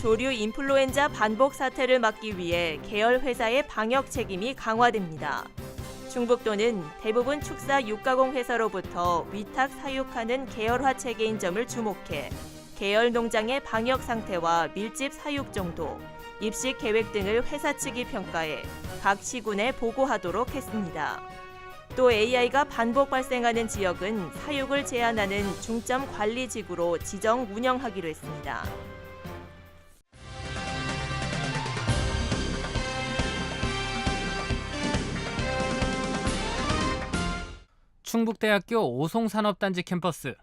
조류 인플루엔자 반복 사태를 막기 위해 계열 회사의 방역 책임이 강화됩니다. 충북도는 대부분 축사 육가공 회사로부터 위탁 사육하는 계열화 체계인 점을 주목해 계열 농장의 방역 상태와 밀집 사육 정도, 입식 계획 등을 회사 측이 평가해 각 시군에 보고하도록 했습니다. 또 AI가 반복 발생하는 지역은 사육을 제한하는 중점 관리 지구로 지정 운영하기로 했습니다. 충북대학교 오송산업단지 캠퍼스.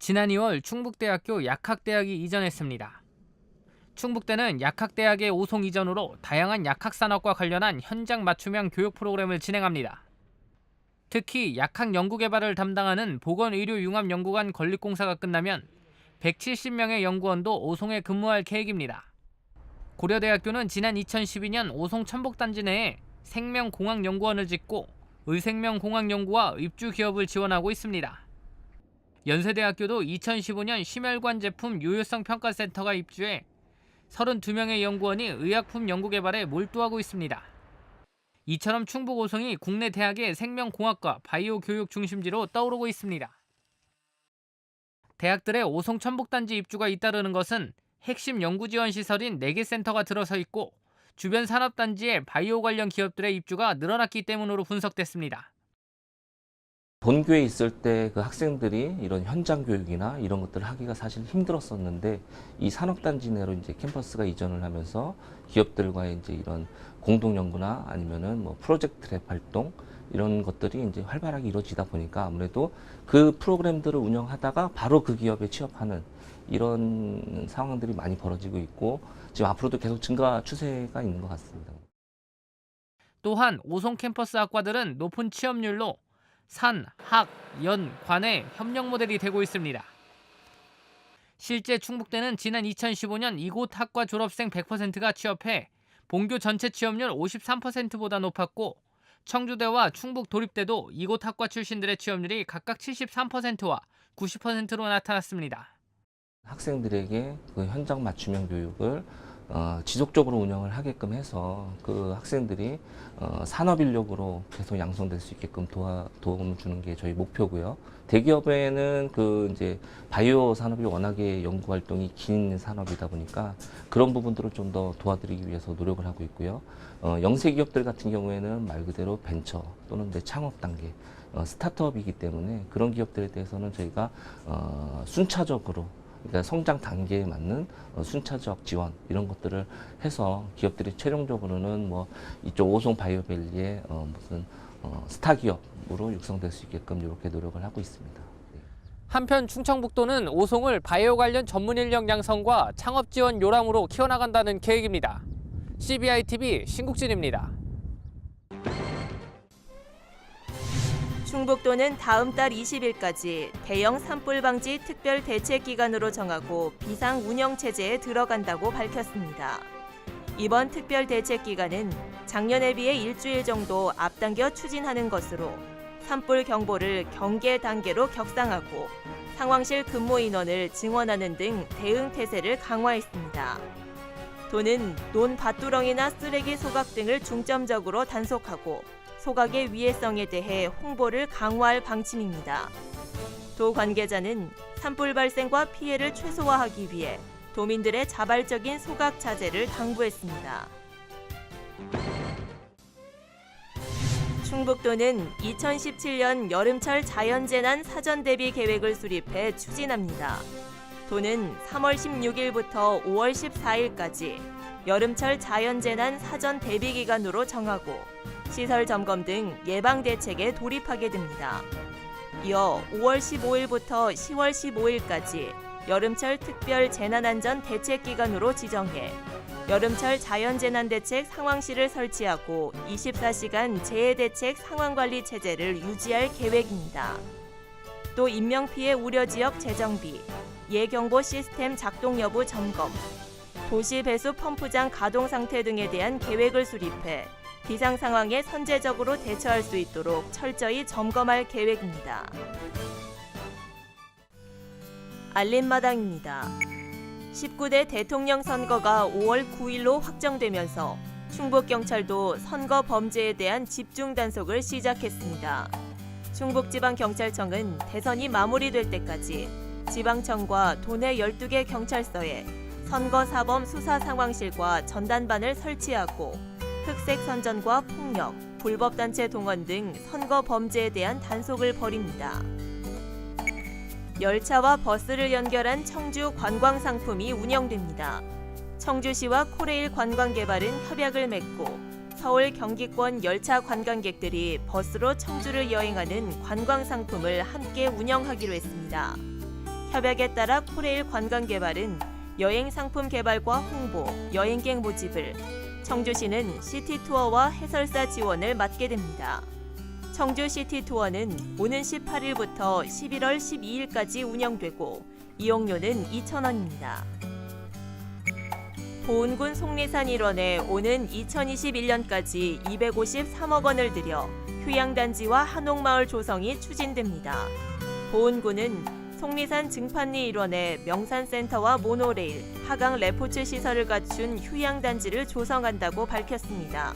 지난 2월 충북대학교 약학대학이 이전했습니다. 충북대는 약학대학의 오송 이전으로 다양한 약학산업과 관련한 현장 맞춤형 교육 프로그램을 진행합니다. 특히 약학 연구개발을 담당하는 보건의료융합연구관 건립공사가 끝나면 170명의 연구원도 오송에 근무할 계획입니다. 고려대학교는 지난 2012년 오송 천복단지 내에 생명공학연구원을 짓고 의생명공학연구와 입주기업을 지원하고 있습니다. 연세대학교도 2015년 심혈관 제품 유효성 평가센터가 입주해 32명의 연구원이 의약품 연구개발에 몰두하고 있습니다. 이처럼 충북 오송이 국내 대학의 생명공학과 바이오 교육 중심지로 떠오르고 있습니다. 대학들의 오송 천복단지 입주가 잇따르는 것은 핵심 연구지원 시설인 4개 센터가 들어서 있고 주변 산업단지에 바이오 관련 기업들의 입주가 늘어났기 때문으로 분석됐습니다. 본교에 있을 때 그 학생들이 이런 현장 교육이나 이런 것들을 하기가 사실 힘들었었는데 이 산업단지 내로 이제 캠퍼스가 이전을 하면서 기업들과의 이제 이런 공동 연구나 아니면은 뭐 프로젝트 랩 활동 이런 것들이 이제 활발하게 이루어지다 보니까 아무래도 그 프로그램들을 운영하다가 바로 그 기업에 취업하는 이런 상황들이 많이 벌어지고 있고 지금 앞으로도 계속 증가 추세가 있는 것 같습니다. 또한 오송 캠퍼스 학과들은 높은 취업률로 산, 학, 연, 관의 협력 모델이 되고 있습니다. 실제 충북대는 지난 2015년 이곳 학과 졸업생 100%가 취업해 본교 전체 취업률 53%보다 높았고 청주대와 충북도립대도 이곳 학과 출신들의 취업률이 각각 73%와 90%로 나타났습니다. 학생들에게 그 현장 맞춤형 교육을 지속적으로 운영을 하게끔 해서 그 학생들이 산업 인력으로 계속 양성될 수 있게끔 도움을 주는 게 저희 목표고요. 대기업에는 그 이제 바이오 산업이 워낙에 연구 활동이 긴 산업이다 보니까 그런 부분들을 좀 더 도와드리기 위해서 노력을 하고 있고요. 영세 기업들 같은 경우에는 말 그대로 벤처 또는 이제 창업 단계 스타트업이기 때문에 그런 기업들에 대해서는 저희가 순차적으로 그러니까 성장 단계에 맞는 순차적 지원 이런 것들을 해서 기업들이 최종적으로는 뭐 이쪽 오송 바이오밸리의 무슨 스타 기업으로 육성될 수 있게끔 이렇게 노력을 하고 있습니다. 한편 충청북도는 오송을 바이오 관련 전문 인력 양성과 창업 지원 요람으로 키워나간다는 계획입니다. CBI-TV 신국진입니다. 충북도는 다음 달 20일까지 대형 산불 방지 특별 대책 기간으로 정하고 비상 운영 체제에 들어간다고 밝혔습니다. 이번 특별 대책 기간은 작년에 비해 일주일 정도 앞당겨 추진하는 것으로 산불 경보를 경계 단계로 격상하고 상황실 근무 인원을 증원하는 등 대응 태세를 강화했습니다. 도는 논밭두렁이나 쓰레기 소각 등을 중점적으로 단속하고 소각의 위해성에 대해 홍보를 강화할 방침입니다. 도 관계자는 산불 발생과 피해를 최소화하기 위해 도민들의 자발적인 소각 자제를 당부했습니다. 충북도는 2017년 여름철 자연재난 사전 대비 계획을 수립해 추진합니다. 도는 3월 16일부터 5월 14일까지 여름철 자연재난 사전 대비 기간으로 정하고 시설 점검 등 예방 대책에 돌입하게 됩니다. 이어 5월 15일부터 10월 15일까지 여름철 특별 재난안전 대책 기간으로 지정해 여름철 자연재난대책 상황실을 설치하고 24시간 재해대책 상황관리 체제를 유지할 계획입니다. 또 인명피해 우려지역 재정비, 예경보 시스템 작동 여부 점검, 도시 배수 펌프장 가동 상태 등에 대한 계획을 수립해 비상 상황에 선제적으로 대처할 수 있도록 철저히 점검할 계획입니다. 알림마당입니다. 19대 대통령 선거가 5월 9일로 확정되면서 충북경찰도 선거 범죄에 대한 집중 단속을 시작했습니다. 충북지방경찰청은 대선이 마무리될 때까지 지방청과 도내 12개 경찰서에 선거사범 수사상황실과 전단반을 설치하고 흑색 선전과 폭력, 불법단체 동원 등 선거 범죄에 대한 단속을 벌입니다. 열차와 버스를 연결한 청주 관광상품이 운영됩니다. 청주시와 코레일 관광개발은 협약을 맺고 서울 경기권 열차 관광객들이 버스로 청주를 여행하는 관광상품을 함께 운영하기로 했습니다. 협약에 따라 코레일 관광개발은 여행상품 개발과 홍보, 여행객 모집을, 청주시는 시티투어와 해설사 지원을 맡게 됩니다. 청주 시티투어는 오는 18일부터 11월 12일까지 운영되고 이용료는 2,000원입니다. 보은군 속리산 일원에 오는 2021년까지 253억 원을 들여 휴양단지와 한옥마을 조성이 추진됩니다. 보은군은 속리산 증판리 일원에 명산센터와 모노레일, 하강 레포츠 시설을 갖춘 휴양단지를 조성한다고 밝혔습니다.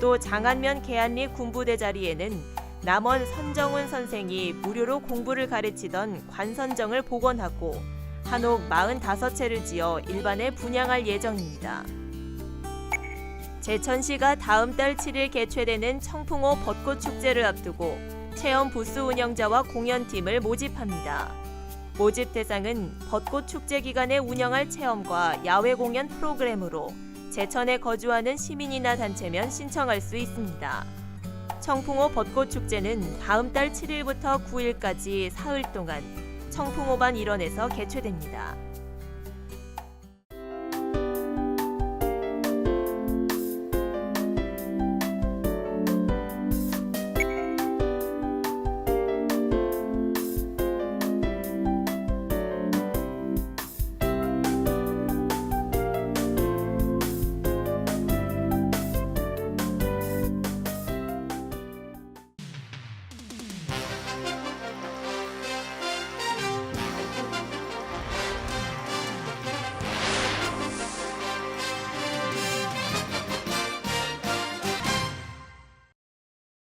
또 장안면 계안리 군부대 자리에는 남원 선정훈 선생이 무료로 공부를 가르치던 관선정을 복원하고 한옥 45채를 지어 일반에 분양할 예정입니다. 제천시가 다음 달 7일 개최되는 청풍호 벚꽃축제를 앞두고 체험 부스 운영자와 공연팀을 모집합니다. 모집 대상은 벚꽃축제 기간에 운영할 체험과 야외 공연 프로그램으로 제천에 거주하는 시민이나 단체면 신청할 수 있습니다. 청풍호 벚꽃축제는 다음 달 7일부터 9일까지 사흘 동안 청풍호반 일원에서 개최됩니다.